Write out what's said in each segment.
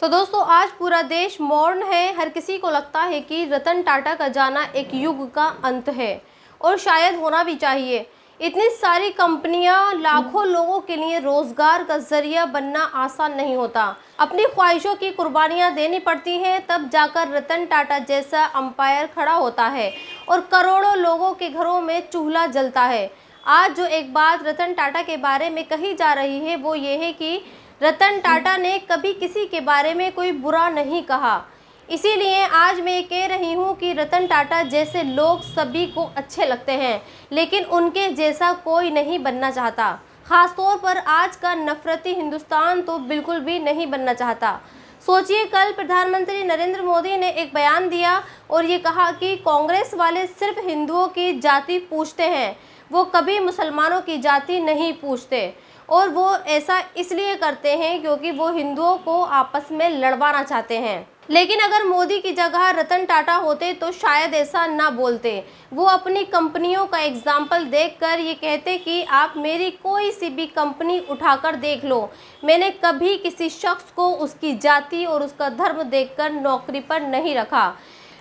तो दोस्तों आज पूरा देश मौन है। हर किसी को लगता है कि रतन टाटा का जाना एक युग का अंत है और शायद होना भी चाहिए। इतनी सारी कंपनियां लाखों लोगों के लिए रोजगार का जरिया बनना आसान नहीं होता। अपनी ख्वाहिशों की कुर्बानियां देनी पड़ती हैं, तब जाकर रतन टाटा जैसा अंपायर खड़ा होता है और करोड़ों लोगों के घरों में चूल्हा जलता है। आज जो एक बात रतन टाटा के बारे में कही जा रही है वो ये है कि रतन टाटा ने कभी किसी के बारे में कोई बुरा नहीं कहा। इसीलिए आज मैं कह रही हूँ कि रतन टाटा जैसे लोग सभी को अच्छे लगते हैं, लेकिन उनके जैसा कोई नहीं बनना चाहता। ख़ासतौर पर आज का नफरती हिंदुस्तान तो बिल्कुल भी नहीं बनना चाहता। सोचिए, कल प्रधानमंत्री नरेंद्र मोदी ने एक बयान दिया और ये कहा कि कांग्रेस वाले सिर्फ हिंदुओं की जाति पूछते हैं, वो कभी मुसलमानों की जाति नहीं पूछते। और वो ऐसा इसलिए करते हैं क्योंकि वो हिंदुओं को आपस में लड़वाना चाहते हैं। लेकिन अगर मोदी की जगह रतन टाटा होते तो शायद ऐसा ना बोलते। वो अपनी कंपनियों का एग्जाम्पल देखकर ये कहते कि आप मेरी कोई सी भी कंपनी उठाकर देख लो, मैंने कभी किसी शख्स को उसकी जाति और उसका धर्म देखकर नौकरी पर नहीं रखा।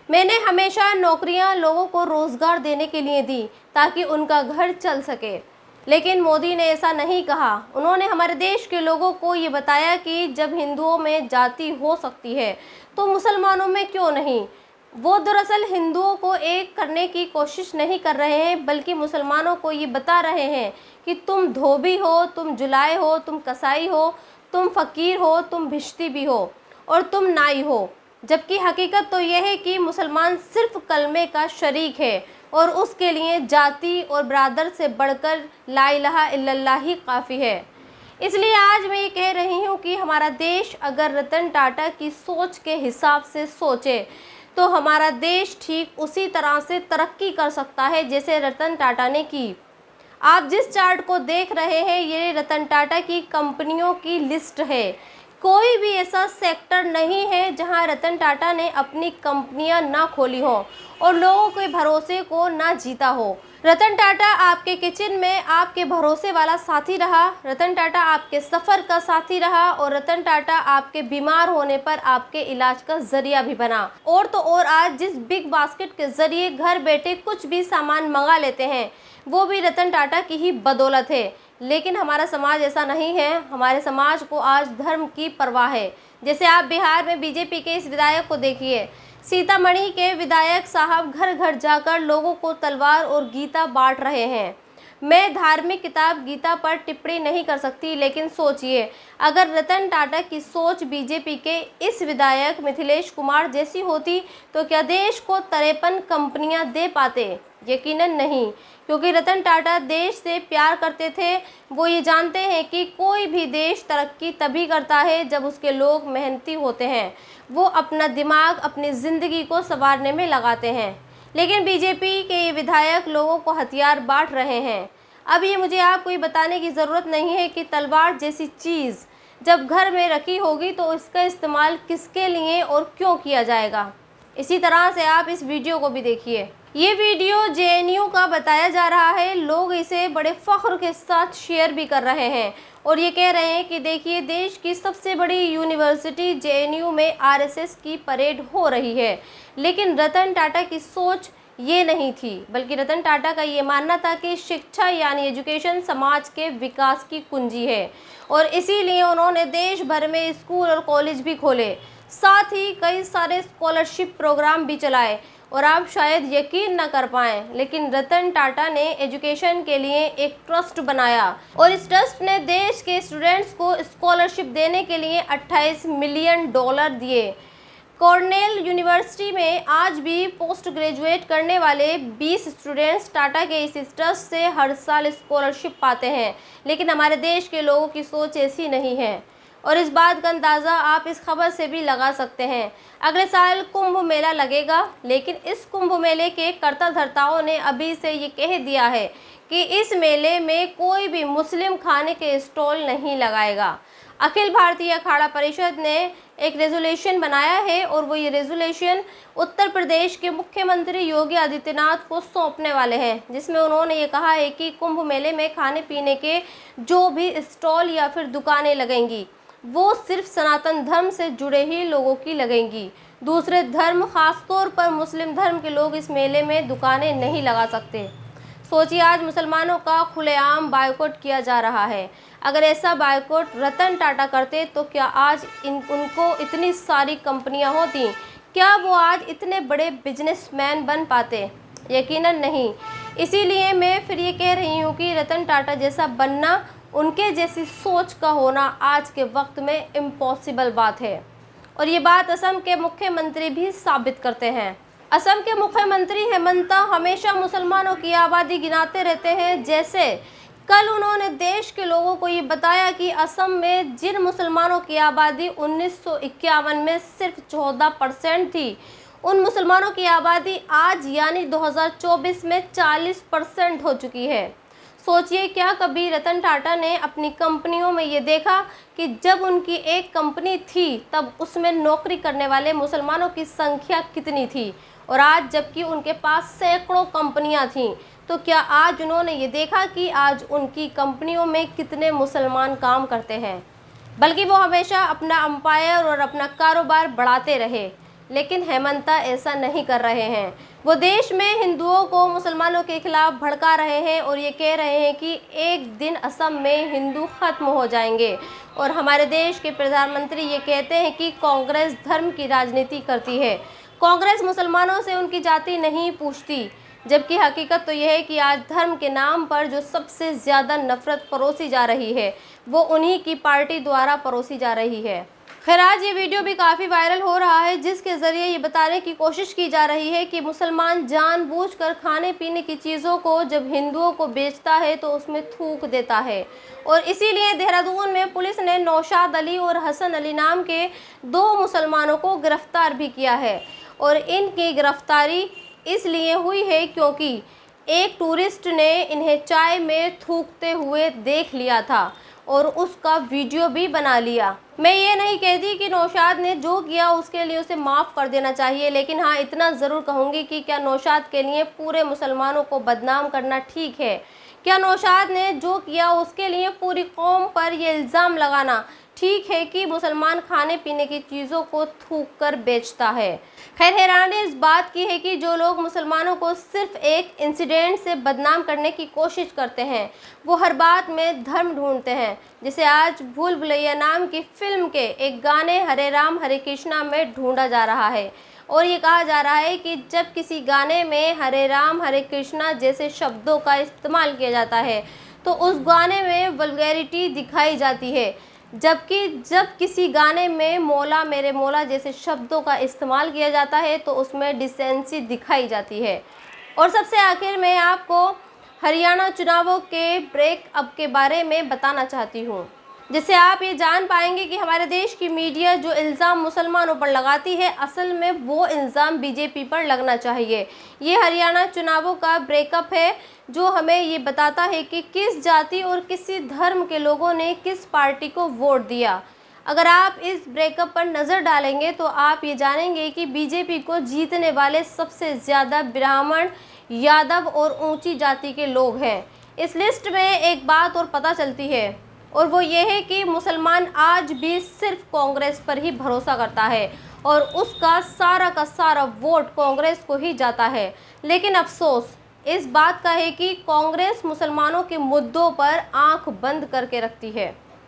मैंने हमेशा नौकरियां लोगों को रोज़गार देने के लिए दी ताकि उनका घर चल सके। लेकिन मोदी ने ऐसा नहीं कहा। उन्होंने हमारे देश के लोगों को ये बताया कि जब हिंदुओं में जाति हो सकती है तो मुसलमानों में क्यों नहीं। वो दरअसल हिंदुओं को एक करने की कोशिश नहीं कर रहे हैं, बल्कि मुसलमानों को ये बता रहे हैं कि तुम धोबी हो, तुम जुलाए हो, तुम कसाई हो, तुम फ़कीर हो, तुम भिश्ती भी हो और तुम नाई हो। जबकि हकीकत तो यह है कि मुसलमान सिर्फ कलमे का शरीक है और उसके लिए जाति और बरादर से बढ़कर ला इलाहा इल्लल्लाह ही काफ़ी है। इसलिए आज मैं ये कह रही हूँ कि हमारा देश अगर रतन टाटा की सोच के हिसाब से सोचे तो हमारा देश ठीक उसी तरह से तरक्की कर सकता है जैसे रतन टाटा ने की। आप जिस चार्ट को देख रहे हैं ये रतन टाटा की कंपनियों की लिस्ट है। कोई भी ऐसा सेक्टर नहीं है जहां रतन टाटा ने अपनी कंपनियां ना खोली हो और लोगों के भरोसे को ना जीता हो। रतन टाटा आपके किचन में आपके भरोसे वाला साथी रहा, रतन टाटा आपके सफ़र का साथी रहा और रतन टाटा आपके बीमार होने पर आपके इलाज का जरिया भी बना। और तो और आज जिस बिग बास्केट के ज़रिए घर बैठे कुछ भी सामान मंगा लेते हैं वो भी रतन टाटा की ही बदौलत है। लेकिन हमारा समाज ऐसा नहीं है। हमारे समाज को आज धर्म की परवाह है। जैसे आप बिहार में बीजेपी के इस विधायक को देखिए, सीतामढ़ी के विधायक साहब घर घर जाकर लोगों को तलवार और गीता बांट रहे हैं। मैं धार्मिक किताब गीता पर टिप्पणी नहीं कर सकती, लेकिन सोचिए अगर रतन टाटा की सोच बीजेपी के इस विधायक मिथिलेश कुमार जैसी होती तो क्या देश को 53 कंपनियां दे पाते? यकीनन नहीं, क्योंकि रतन टाटा देश से प्यार करते थे। वो ये जानते हैं कि कोई भी देश तरक्की तभी करता है जब उसके लोग मेहनती होते हैं, वो अपना दिमाग अपनी ज़िंदगी को संवारने में लगाते हैं। लेकिन बीजेपी के ये विधायक लोगों को हथियार बांट रहे हैं। अब ये मुझे आपको ये बताने की ज़रूरत नहीं है कि तलवार जैसी चीज़ जब घर में रखी होगी तो इसका इस्तेमाल किसके लिए और क्यों किया जाएगा। इसी तरह से आप इस वीडियो को भी देखिए। ये वीडियो जेएनयू का बताया जा रहा है। लोग इसे बड़े फ़ख्र के साथ शेयर भी कर रहे हैं और ये कह रहे हैं कि देखिए देश की सबसे बड़ी यूनिवर्सिटी जेएनयू में आरएसएस की परेड हो रही है। लेकिन रतन टाटा की सोच ये नहीं थी, बल्कि रतन टाटा का ये मानना था कि शिक्षा यानी एजुकेशन समाज के विकास की कुंजी है और इसीलिए उन्होंने देश भर में स्कूल और कॉलेज भी खोले, साथ ही कई सारे स्कॉलरशिप प्रोग्राम भी चलाए। और आप शायद यकीन न कर पाएँ, लेकिन रतन टाटा ने एजुकेशन के लिए एक ट्रस्ट बनाया और इस ट्रस्ट ने देश के स्टूडेंट्स को स्कॉलरशिप देने के लिए $28 मिलियन दिए। कॉर्नेल यूनिवर्सिटी में आज भी पोस्ट ग्रेजुएट करने वाले 20 स्टूडेंट्स टाटा के इस ट्रस्ट से हर साल स्कॉलरशिप पाते हैं। लेकिन हमारे देश के लोगों की सोच ऐसी नहीं है और इस बात का अंदाज़ा आप इस खबर से भी लगा सकते हैं। अगले साल कुंभ मेला लगेगा, लेकिन इस कुंभ मेले के कर्ता धर्ताओं ने अभी से ये कह दिया है कि इस मेले में कोई भी मुस्लिम खाने के स्टॉल नहीं लगाएगा। अखिल भारतीय अखाड़ा परिषद ने एक रेजोल्यूशन बनाया है और वो ये रेजोल्यूशन उत्तर प्रदेश के मुख्यमंत्री योगी आदित्यनाथ को सौंपने वाले हैं, जिसमें उन्होंने ये कहा है कि कुंभ मेले में खाने पीने के जो भी स्टॉल या फिर दुकानें लगेंगी वो सिर्फ सनातन धर्म से जुड़े ही लोगों की लगेंगी। दूसरे धर्म, खासतौर पर मुस्लिम धर्म के लोग इस मेले में दुकानें नहीं लगा सकते। सोचिए, आज मुसलमानों का खुलेआम बायकॉट किया जा रहा है। अगर ऐसा बायकॉट रतन टाटा करते तो क्या आज उनको इतनी सारी कंपनियां होती? क्या वो आज इतने बड़े बिजनेसमैन बन पाते? यकीनन नहीं। इसीलिए मैं फिर ये कह रही हूँ कि रतन टाटा जैसा बनना, उनके जैसी सोच का होना आज के वक्त में इम्पॉसिबल बात है। और ये बात असम के मुख्यमंत्री भी साबित करते हैं। असम के मुख्यमंत्री हेमंता हमेशा मुसलमानों की आबादी गिनाते रहते हैं। जैसे कल उन्होंने देश के लोगों को ये बताया कि असम में जिन मुसलमानों की आबादी 1951 में सिर्फ 14% थी, उन मुसलमानों की आबादी आज यानी 2024 में 40% हो चुकी है। सोचिए, क्या कभी रतन टाटा ने अपनी कंपनियों में ये देखा कि जब उनकी एक कंपनी थी तब उसमें नौकरी करने वाले मुसलमानों की संख्या कितनी थी, और आज जबकि उनके पास सैकड़ों कंपनियां थीं, तो क्या आज उन्होंने ये देखा कि आज उनकी कंपनियों में कितने मुसलमान काम करते हैं? बल्कि वो हमेशा अपना एम्पायर और अपना कारोबार बढ़ाते रहे। लेकिन हेमंता ऐसा नहीं कर रहे हैं। वो देश में हिंदुओं को मुसलमानों के खिलाफ भड़का रहे हैं और ये कह रहे हैं कि एक दिन असम में हिंदू खत्म हो जाएंगे। और हमारे देश के प्रधानमंत्री ये कहते हैं कि कांग्रेस धर्म की राजनीति करती है, कांग्रेस मुसलमानों से उनकी जाति नहीं पूछती। जबकि हकीकत तो यह है कि आज धर्म के नाम पर जो सबसे ज़्यादा नफरत परोसी जा रही है, वो उन्हीं की पार्टी द्वारा परोसी जा रही है। खैर, आज ये वीडियो भी काफ़ी वायरल हो रहा है, जिसके ज़रिए ये बताने की कोशिश की जा रही है कि मुसलमान जानबूझकर खाने पीने की चीज़ों को जब हिंदुओं को बेचता है तो उसमें थूक देता है। और इसीलिए देहरादून में पुलिस ने नौशाद अली और हसन अली नाम के 2 मुसलमानों को गिरफ्तार भी किया है। और इनकी गिरफ्तारी इसलिए हुई है क्योंकि एक टूरिस्ट ने इन्हें चाय में थूकते हुए देख लिया था और उसका वीडियो भी बना लिया। मैं ये नहीं कहती कि नौशाद ने जो किया उसके लिए उसे माफ़ कर देना चाहिए, लेकिन हाँ, इतना ज़रूर कहूँगी कि क्या नौशाद के लिए पूरे मुसलमानों को बदनाम करना ठीक है? क्या नौशाद ने जो किया उसके लिए पूरी कौम पर यह इल्ज़ाम लगाना ठीक है कि मुसलमान खाने पीने की चीज़ों को थूक कर बेचता है? खैर, हैरानी इस बात की है कि जो लोग मुसलमानों को सिर्फ एक इंसिडेंट से बदनाम करने की कोशिश करते हैं, वो हर बात में धर्म ढूंढते हैं। जैसे आज भूल भुलैया नाम की फिल्म के एक गाने हरे राम हरे कृष्णा में ढूंढा जा रहा है। और ये कहा जा रहा है कि जब किसी गाने में हरे राम हरे कृष्णा जैसे शब्दों का इस्तेमाल किया जाता है तो उस गाने में वल्गैरिटी दिखाई जाती है, जबकि जब किसी गाने में मौला मेरे मौला जैसे शब्दों का इस्तेमाल किया जाता है तो उसमें डिसेंसी दिखाई जाती है। और सबसे आखिर में आपको हरियाणा चुनावों के ब्रेकअप के बारे में बताना चाहती हूँ, जिससे आप ये जान पाएंगे कि हमारे देश की मीडिया जो इल्ज़ाम मुसलमानों पर लगाती है, असल में वो इल्ज़ाम बीजेपी पर लगना चाहिए। ये हरियाणा चुनावों का ब्रेकअप है जो हमें ये बताता है कि किस जाति और किसी धर्म के लोगों ने किस पार्टी को वोट दिया। अगर आप इस ब्रेकअप पर नज़र डालेंगे तो आप ये जानेंगे कि बीजेपी को जीतने वाले सबसे ज़्यादा ब्राह्मण, यादव और ऊंची जाति के लोग हैं। इस लिस्ट में एक बात और पता चलती है, और वो ये है कि मुसलमान आज भी सिर्फ कांग्रेस पर ही भरोसा करता है और उसका सारा का सारा वोट कांग्रेस को ही जाता है। लेकिन अफसोस इस बात का है कि कांग्रेस मुसलमानों के मुद्दों पर आंख बंद करके रखती है।